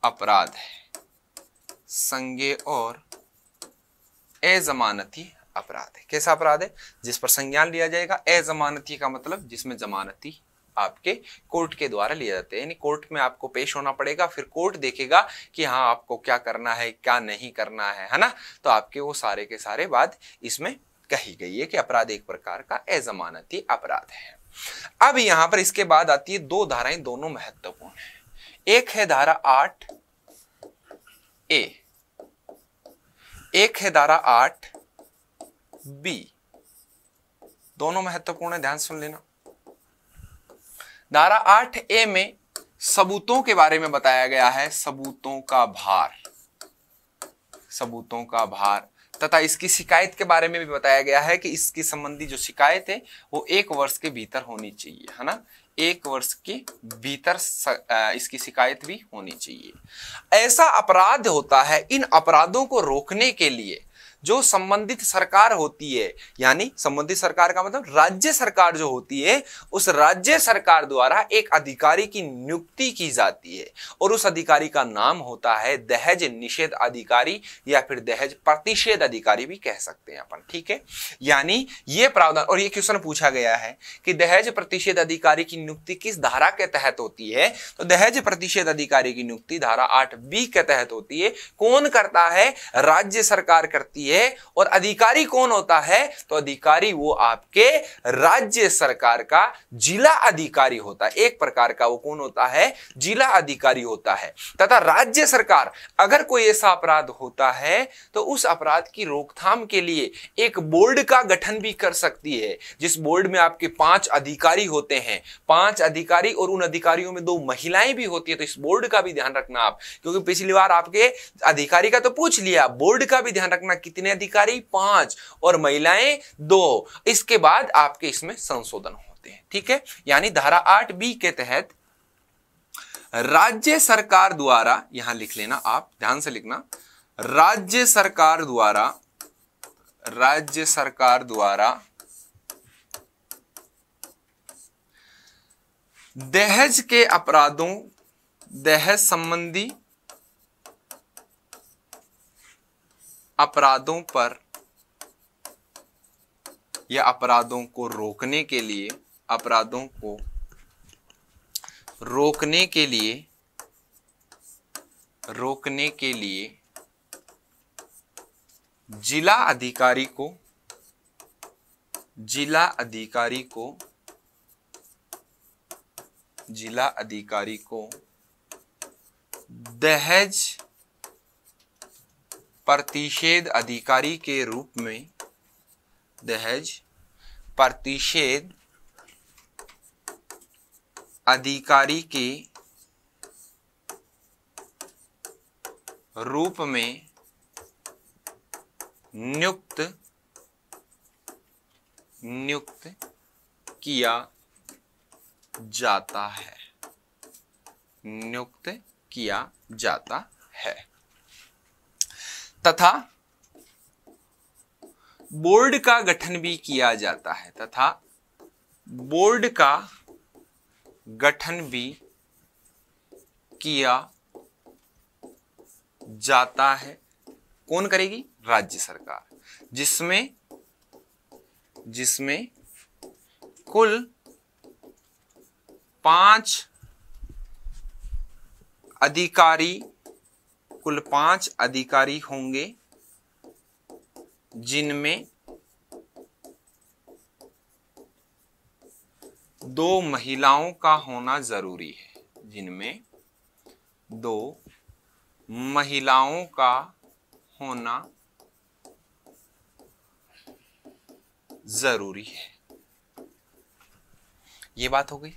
अपराध है। संज्ञेय और अजमानती अपराध है। कैसा अपराध है? जिस पर संज्ञान लिया जाएगा। अजमानती का मतलब जिसमें जमानती आपके कोर्ट के द्वारा लिए जाते हैं, यानी कोर्ट में आपको पेश होना पड़ेगा, फिर कोर्ट देखेगा कि हाँ आपको क्या करना है क्या नहीं करना है ना। तो आपके वो सारे के सारे बात इसमें कही गई है कि अपराध एक प्रकार का अजमानती अपराध है। अब यहां पर इसके बाद आती है दो धाराएं, दोनों महत्वपूर्ण है। एक है धारा 8A, एक है धारा 8B। दोनों महत्वपूर्ण है, ध्यान सुन लेना। धारा 8A में सबूतों के बारे में बताया गया है, सबूतों का भार तथा इसकी शिकायत के बारे में भी बताया गया है कि इसके संबंधी जो शिकायत है वो 1 वर्ष के भीतर होनी चाहिए, है ना। 1 वर्ष के भीतर इसकी शिकायत भी होनी चाहिए। ऐसा अपराध होता है, इन अपराधों को रोकने के लिए जो संबंधित सरकार होती है, यानी संबंधित सरकार का मतलब राज्य सरकार जो होती है, उस राज्य सरकार द्वारा एक अधिकारी की नियुक्ति की जाती है और उस अधिकारी का नाम होता है दहेज निषेध अधिकारी या फिर दहेज प्रतिषेध अधिकारी भी कह सकते हैं अपन, ठीक है। यानी ये प्रावधान, और ये क्वेश्चन पूछा गया है कि दहेज प्रतिषेध अधिकारी की नियुक्ति किस धारा के तहत होती है, तो दहेज प्रतिषेध अधिकारी की नियुक्ति धारा 8B के तहत होती है। कौन करता है? राज्य सरकार करती है। और अधिकारी कौन होता है? तो अधिकारी वो आपके राज्य सरकार का जिला अधिकारी होता है। एक प्रकार का वो कौन होता है? जिला अधिकारी होता है। तथा राज्य सरकार अगर कोई ऐसा अपराध होता है तो उस अपराध की रोकथाम के लिए एक बोर्ड का गठन भी कर सकती है, जिस बोर्ड में आपके 5 अधिकारी होते हैं, 5 अधिकारी, और उन अधिकारियों में 2 महिलाएं भी होती है। तो इस बोर्ड का भी ध्यान रखना आप, क्योंकि पिछली बार आपके अधिकारी का तो पूछ लिया, बोर्ड का भी ध्यान रखना। कितने अधिकारी? 5 और महिलाएं 2। इसके बाद आपके इसमें संशोधन होते हैं, ठीक है। यानी धारा 8B के तहत राज्य सरकार द्वारा, यहां लिख लेना आप, ध्यान से लिखना, राज्य सरकार द्वारा दहेज के अपराधों, दहेज संबंधी अपराधों पर या अपराधों को रोकने के लिए, रोकने के लिए जिला अधिकारी को दहेज प्रतिषेध अधिकारी के रूप में, दहेज प्रतिषेध अधिकारी के रूप में नियुक्त किया जाता है, तथा बोर्ड का गठन भी किया जाता है, कौन करेगी? राज्य सरकार, जिसमें कुल 5 अधिकारी होंगे जिनमें 2 महिलाओं का होना जरूरी है, जिनमें 2 महिलाओं का होना जरूरी है। ये बात हो गई।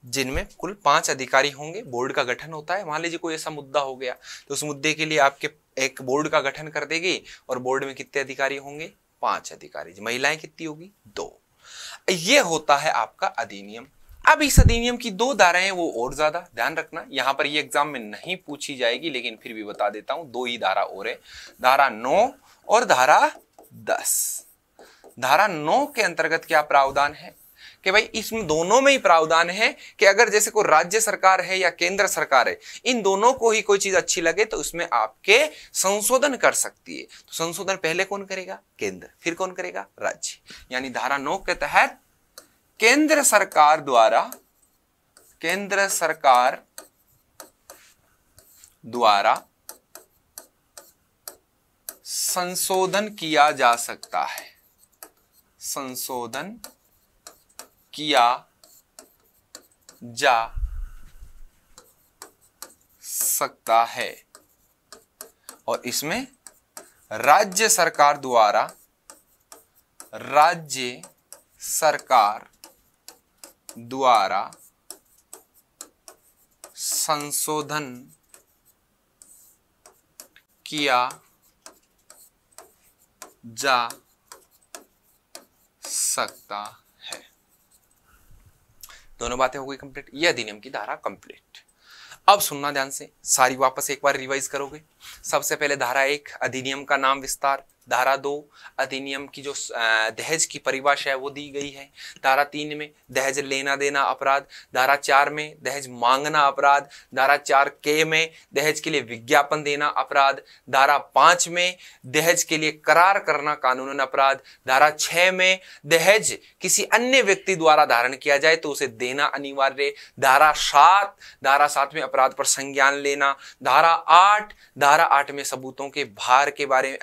जिनमें कुल 5 अधिकारी होंगे, बोर्ड का गठन होता है। मान लीजिए कोई ऐसा मुद्दा हो गया तो उस मुद्दे के लिए आपके एक बोर्ड का गठन कर देगी और बोर्ड में कितने अधिकारी होंगे? 5 अधिकारी। महिलाएं कितनी होगी? 2। ये होता है आपका अधिनियम। अब इस अधिनियम की 2 धाराएं वो और ज्यादा ध्यान रखना, यहां पर ये एग्जाम में नहीं पूछी जाएगी लेकिन फिर भी बता देता हूं, 2 ही धारा और है, धारा 9 और धारा 10। धारा 9 के अंतर्गत क्या प्रावधान है कि भाई इसमें दोनों में ही प्रावधान है कि अगर जैसे कोई राज्य सरकार है या केंद्र सरकार है, इन दोनों को ही कोई चीज अच्छी लगे तो उसमें आपके संशोधन कर सकती है। तो संशोधन पहले कौन करेगा? केंद्र। फिर कौन करेगा? राज्य। यानी धारा 9 के तहत केंद्र सरकार द्वारा संशोधन किया जा सकता है, संशोधन किया जा सकता है। और इसमें राज्य सरकार द्वारा संशोधन किया जा सकता है। दोनों बातें हो गई कंप्लीट। यह अधिनियम की धारा कंप्लीट। अब सुनना ध्यान से, सारी वापस एक बार रिवाइज करोगे। सबसे पहले धारा 1 अधिनियम का नाम विस्तार, धारा 2 अधिनियम की जो दहेज की परिभाषा है वो दी गई है, धारा 3 में दहेज लेना देना अपराध, धारा 4 में दहेज मांगना अपराध, धारा 4K में दहेज के लिए विज्ञापन देना अपराध, धारा 5 में दहेज के लिए करार करना कानूनन अपराध, धारा 6 में दहेज किसी अन्य व्यक्ति द्वारा धारण किया जाए तो उसे देना अनिवार्य, धारा 7 में अपराध पर संज्ञान लेना, धारा 8 में सबूतों के भार के बारे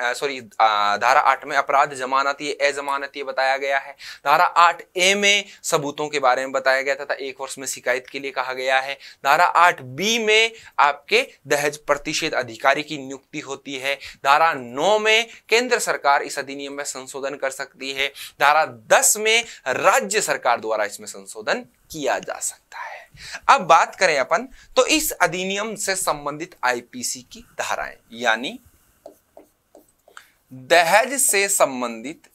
धारा 8 में अपराध जमानती अजमानती बताया गया है, धारा 8A में सबूतों के बारे में बताया गया तथा 1 वर्ष में शिकायत के लिए कहा गया है, धारा 8B में आपके दहेज प्रतिषेध अधिकारी की नियुक्ति होती है, धारा 9 में केंद्र सरकार इस अधिनियम में संशोधन कर सकती है, धारा 10 में राज्य सरकार द्वारा इसमें संशोधन किया जा सकता है। अब बात करें अपन तो इस अधिनियम से संबंधित आईपीसी की धाराएं, यानी दहेज से संबंधित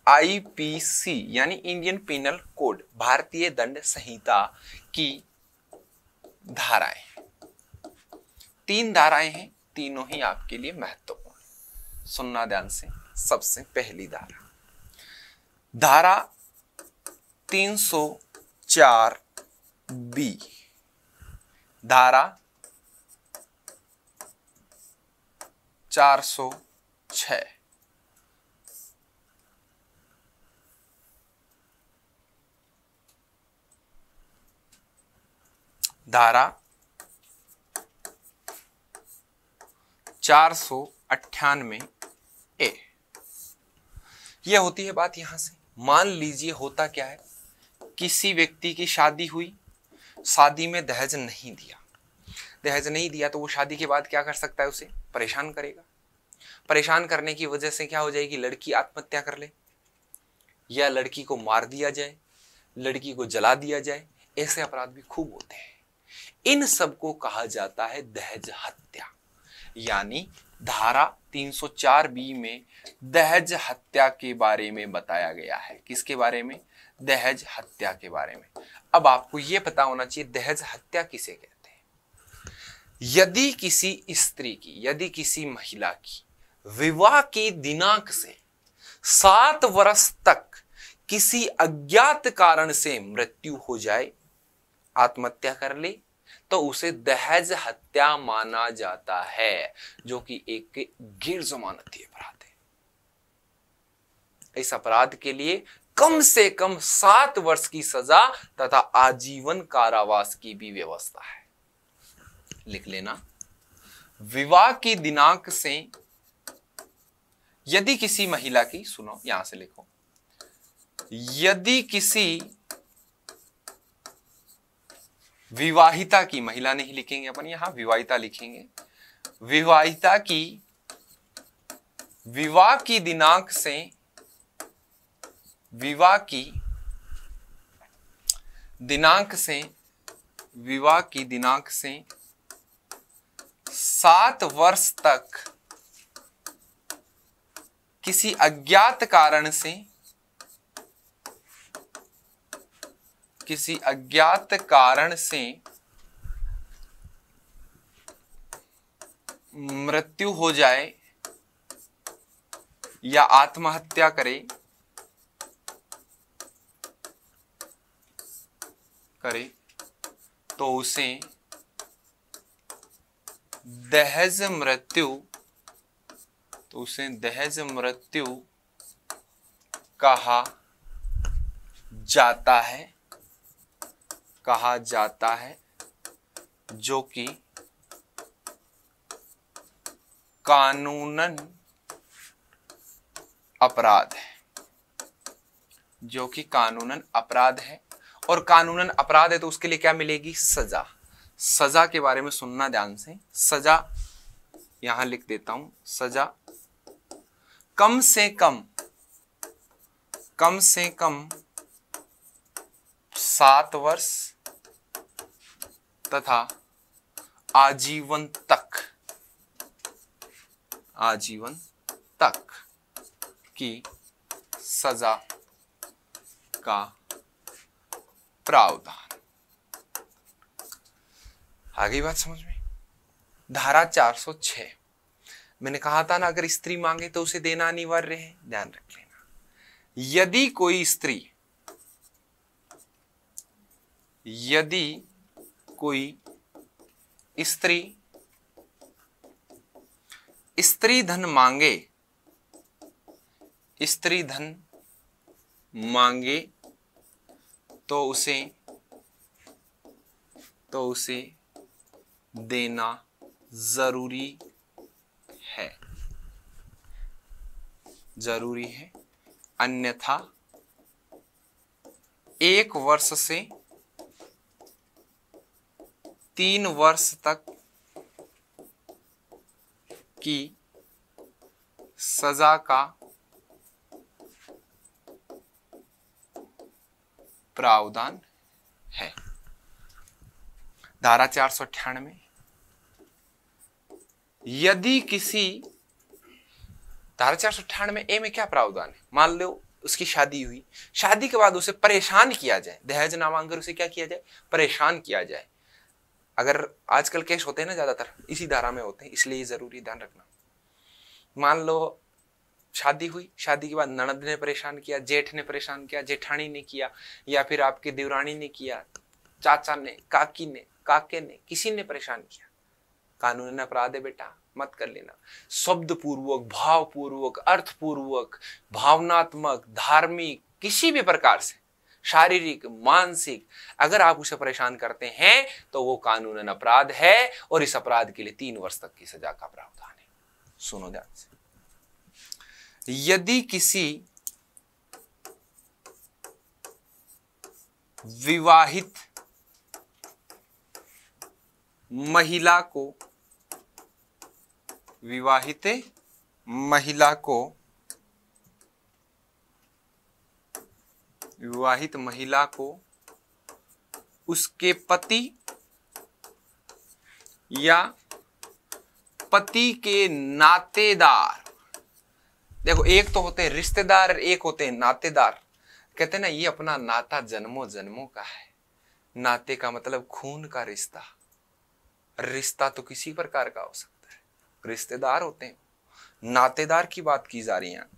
आईपीसी यानी इंडियन पिनल कोड, भारतीय दंड संहिता की धाराएं। 3 धाराएं हैं, तीनों ही आपके लिए महत्वपूर्ण। सुनना ध्यान से। सबसे पहली धारा 304B, धारा 406, धारा 498A। यह होती है बात यहां से। मान लीजिए होता क्या है, किसी व्यक्ति की शादी हुई, शादी में दहेज नहीं दिया तो वो शादी के बाद क्या कर सकता है? उसे परेशान करेगा। परेशान करने की वजह से क्या हो जाएगी? लड़की आत्महत्या कर ले, या लड़की को मार दिया जाए, लड़की को जला दिया जाए। ऐसे अपराध भी खूब होते हैं। इन सब को कहा जाता है दहेज हत्या। यानी धारा 304B में दहेज हत्या के बारे में बताया गया है। किसके बारे में? दहेज हत्या के बारे में। अब आपको यह पता होना चाहिए दहेज हत्या किसे कहते हैं। यदि किसी स्त्री की, यदि किसी महिला की विवाह के दिनांक से 7 वर्ष तक किसी अज्ञात कारण से मृत्यु हो जाए, आत्महत्या कर ले, तो उसे दहेज हत्या माना जाता है, जो कि एक गैर जमानती अपराध है। इस अपराध के लिए कम से कम 7 वर्ष की सजा तथा आजीवन कारावास की भी व्यवस्था है। लिख लेना, विवाह की दिनांक से यदि किसी महिला की, सुनो यहां से लिखो, यदि किसी विवाहिता की, महिला नहीं लिखेंगे अपन, यहां विवाहिता लिखेंगे, विवाहिता की विवाह की दिनांक से, विवाह की दिनांक से, विवाह की दिनांक से 7 वर्ष तक किसी अज्ञात कारण से, किसी अज्ञात कारण से मृत्यु हो जाए या आत्महत्या करे तो उसे दहेज मृत्यु, तो उसे दहेज मृत्यु कहा जाता है, कहा जाता है, जो कि कानूनन अपराध है, जो कि कानूनन अपराध है। और कानूनन अपराध है तो उसके लिए क्या मिलेगी? सजा। सजा के बारे में सुनना ध्यान से। सजा यहां लिख देता हूं, सजा कम से कम 7 वर्ष तथा आजीवन तक, आजीवन तक की सजा का प्रावधान। आ गई बात समझ में? धारा 406, मैंने कहा था ना, अगर स्त्री मांगे तो उसे देना अनिवार्य है, ध्यान रख लेना। यदि कोई स्त्री, यदि कोई स्त्री स्त्री धन मांगे, स्त्री धन मांगे तो उसे देना जरूरी है, जरूरी है, अन्यथा 1 वर्ष से 3 वर्ष तक की सजा का प्रावधान है। धारा 498, यदि किसी, धारा 498 ए में क्या प्रावधान है? मान लो उसकी शादी हुई, शादी के बाद उसे परेशान किया जाए, दहेज ना मांगकर उसे क्या किया जाए? परेशान किया जाए। अगर आजकल केस होते हैं ना, ज्यादातर इसी धारा में होते हैं, इसलिए ये जरूरी ध्यान रखना। मान लो शादी हुई, शादी के बाद ननद ने परेशान किया, जेठ ने परेशान किया, जेठानी ने किया, या फिर आपकी देवरानी ने किया, चाचा ने, काकी ने, काके ने, किसी ने परेशान किया, कानूनन अपराध है बेटा, मत कर लेना। शब्द पूर्वक, भाव पूर्वक, अर्थ पूर्वक, भावनात्मक, धार्मिक, किसी भी प्रकार से, शारीरिक, मानसिक, अगर आप उसे परेशान करते हैं तो वो कानूनन अपराध है, और इस अपराध के लिए 3 वर्ष तक की सजा का प्रावधान है। सुनो ध्यान से, यदि किसी विवाहित महिला को, विवाहित महिला को, विवाहित महिला को उसके पति या पति के नातेदार, देखो एक तो होते हैं रिश्तेदार, एक होते हैं नातेदार। कहते हैं ना, ये अपना नाता जन्मों जन्मों का है। नाते का मतलब खून का रिश्ता, रिश्ता तो किसी प्रकार का हो सकता है, रिश्तेदार होते हैं, नातेदार की बात की जा रही है।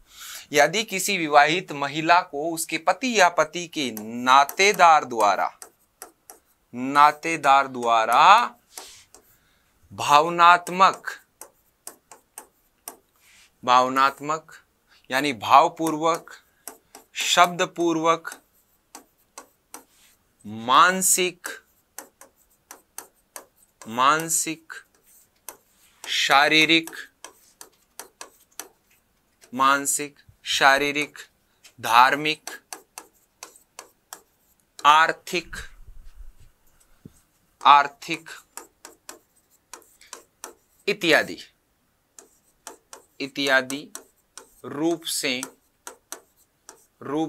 यदि किसी विवाहित महिला को उसके पति या पति के नातेदार द्वारा, नातेदार द्वारा भावनात्मक यानी भावपूर्वक शब्दपूर्वक मानसिक शारीरिक धार्मिक आर्थिक इत्यादि रूप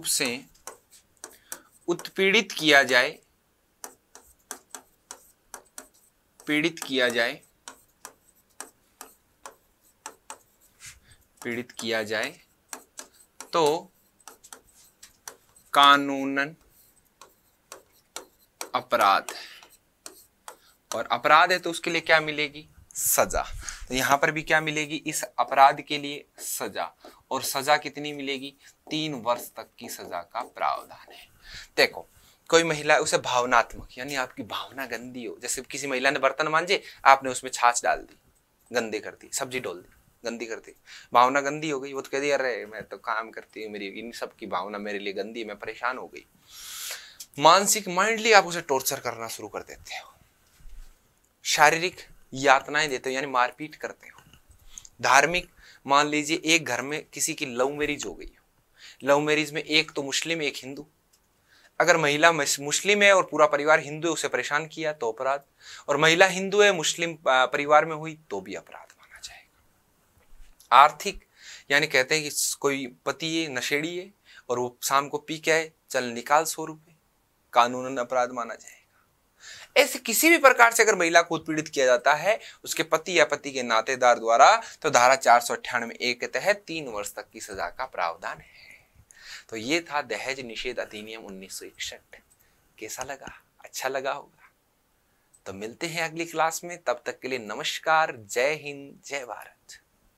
से उत्पीड़ित किया जाए तो कानूनन अपराध है। और अपराध है तो उसके लिए क्या मिलेगी? सजा। तो यहां पर भी क्या मिलेगी? इस अपराध के लिए सजा। और सजा कितनी मिलेगी? 3 वर्ष तक की सजा का प्रावधान है। देखो, कोई महिला, उसे भावनात्मक, यानी आपकी भावना गंदी हो, जैसे किसी महिला ने बर्तन मांजे, आपने उसमें छाछ डाल दी, गंदे कर दी, सब्जी डाल दी, गंदी कर दी, भावना गंदी हो गई। वो तो कह दी, अरे मैं तो काम करती हूँ, मेरी इन सब की भावना मेरे लिए गंदी है, मैं परेशान हो गई। मानसिक, माइंडली आप उसे टॉर्चर करना शुरू कर देते हो। शारीरिक यातनाएं देते हो, यानी मारपीट करते हो। धार्मिक, मान लीजिए एक घर में किसी की लव मैरिज हो गई हो, लव मैरिज में एक तो मुस्लिम एक हिंदू, अगर महिला मुस्लिम है और पूरा परिवार हिंदू है, उसे परेशान किया तो अपराध, और महिला हिंदू है मुस्लिम परिवार में हुई तो भी अपराध माना जाएगा। आर्थिक, यानी कहते हैं कि कोई पति है, नशेड़ी है, और वो शाम को पी के आए, चल निकाल 100 रुपए, कानूनन अपराध माना जाएगा। ऐसे किसी भी प्रकार से अगर महिला को उत्पीड़ित किया जाता है उसके पति या पति के नातेदार द्वारा, तो धारा 498A के तहत 3 वर्ष तक की सजा का प्रावधान है। तो ये था दहेज निषेध अधिनियम 1961। कैसा लगा? अच्छा लगा होगा। तो मिलते हैं अगली क्लास में, तब तक के लिए नमस्कार, जय हिंद, जय भारत।